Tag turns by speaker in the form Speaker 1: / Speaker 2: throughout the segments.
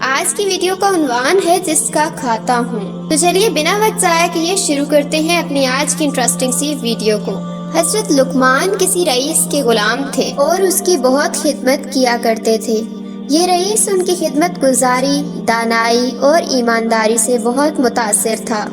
Speaker 1: آج کی ویڈیو کا عنوان ہے جس کا کھاتا ہوں۔ تو چلیے بنا وقت ضائع کیے شروع کرتے ہیں اپنی آج کی انٹرسٹنگ سی ویڈیو کو۔ حضرت لقمان کسی رئیس کے غلام تھے اور اس کی بہت خدمت کیا کرتے تھے۔ یہ رئیس ان کی خدمت گزاری، دانائی اور ایمانداری سے بہت متاثر تھا۔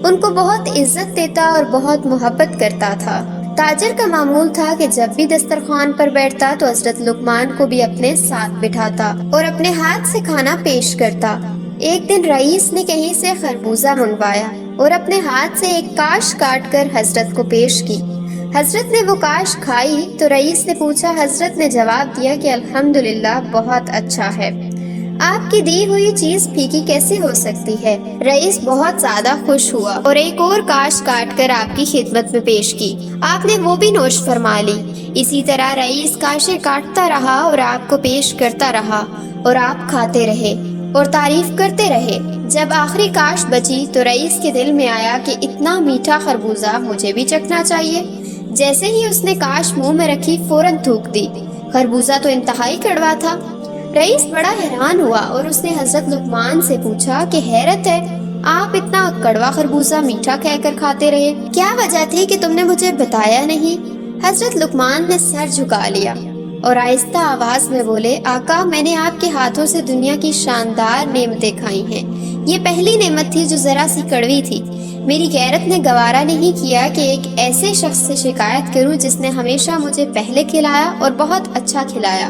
Speaker 1: ان کو بہت عزت دیتا اور بہت محبت کرتا تھا۔ تاجر کا معمول تھا کہ جب بھی دسترخوان پر بیٹھتا تو حضرت لقمان کو بھی اپنے ساتھ بٹھاتا اور اپنے ہاتھ سے کھانا پیش کرتا۔ ایک دن رئیس نے کہیں سے خربوزہ منگوایا اور اپنے ہاتھ سے ایک کاش کاٹ کر حضرت کو پیش کی۔ حضرت نے وہ کاش کھائی تو رئیس نے پوچھا۔ حضرت نے جواب دیا کہ الحمدللہ بہت اچھا ہے، آپ کی دی ہوئی چیز پھیکی کیسے ہو سکتی ہے؟ رئیس بہت زیادہ خوش ہوا اور ایک اور کاش کاٹ کر آپ کی خدمت میں پیش کی۔ آپ نے وہ بھی نوش فرما لی۔ اسی طرح رئیس کاشیں کاٹتا رہا اور آپ کو پیش کرتا رہا اور آپ کھاتے رہے اور تعریف کرتے رہے۔ جب آخری کاش بچی تو رئیس کے دل میں آیا کہ اتنا میٹھا خربوزہ مجھے بھی چکھنا چاہیے۔ جیسے ہی اس نے کاش منہ میں رکھی فوراً تھوک دی۔ خربوزہ تو انتہائی کڑوا تھا۔ رئیس بڑا حیران ہوا اور اس نے حضرت لقمان سے پوچھا کہ حیرت ہے، آپ اتنا کڑوا خربوزہ میٹھا کہہ کر کھاتے رہے، کیا وجہ تھی کہ تم نے مجھے بتایا نہیں؟ حضرت لقمان نے سر جھکا لیا اور آہستہ آواز میں بولے، آقا میں نے آپ کے ہاتھوں سے دنیا کی شاندار نعمتیں کھائی ہیں۔ یہ پہلی نعمت تھی جو ذرا سی کڑوی تھی۔ میری غیرت نے گوارا نہیں کیا کہ ایک ایسے شخص سے شکایت کروں جس نے ہمیشہ مجھے پہلے کھلایا اور بہت اچھا کھلایا۔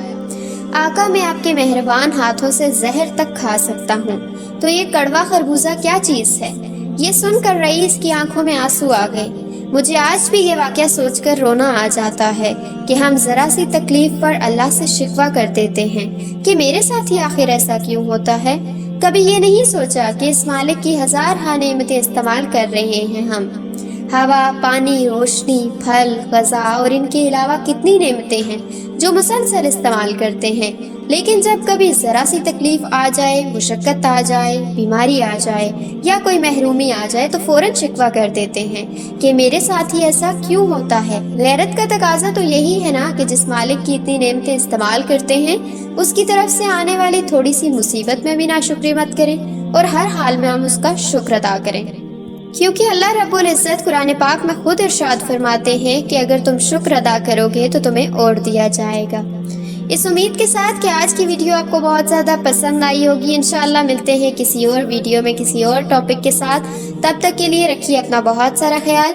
Speaker 1: آقا میں آپ کے مہربان ہاتھوں سے زہر تک کھا سکتا ہوں، تو یہ کڑوا خربوزہ کیا چیز ہے؟ یہ سن کر رئیس کی آنکھوں میں آنسو آ گئے۔ مجھے آج بھی یہ واقعہ سوچ کر رونا آ جاتا ہے کہ ہم ذرا سی تکلیف پر اللہ سے شکوہ کر دیتے ہیں کہ میرے ساتھ ہی آخر ایسا کیوں ہوتا ہے۔ کبھی یہ نہیں سوچا کہ اس مالک کی ہزار ہاں نعمتیں استعمال کر رہے ہیں ہم۔ ہوا، پانی، روشنی، پھل، غذا اور ان کے علاوہ کتنی نعمتیں ہیں جو مسلسل استعمال کرتے ہیں، لیکن جب کبھی ذرا سی تکلیف آ جائے، مشقت آ جائے، بیماری آ جائے یا کوئی محرومی آ جائے تو فوراً شکوہ کر دیتے ہیں کہ میرے ساتھ ہی ایسا کیوں ہوتا ہے۔ غیرت کا تقاضا تو یہی ہے نا کہ جس مالک کی اتنی نعمتیں استعمال کرتے ہیں اس کی طرف سے آنے والی تھوڑی سی مصیبت میں بھی ناشکری مت کریں اور ہر حال میں ہم اس کا شکر ادا کریں، کیونکہ اللہ رب العزت قرآن پاک میں خود ارشاد فرماتے ہیں کہ اگر تم شکر ادا کرو گے تو تمہیں اور دیا جائے گا۔ اس امید کے ساتھ کہ آج کی ویڈیو آپ کو بہت زیادہ پسند آئی ہوگی۔ انشاءاللہ ملتے ہیں کسی اور ویڈیو میں کسی اور ٹاپک کے ساتھ۔ تب تک کے لیے رکھیے اپنا بہت سارا خیال۔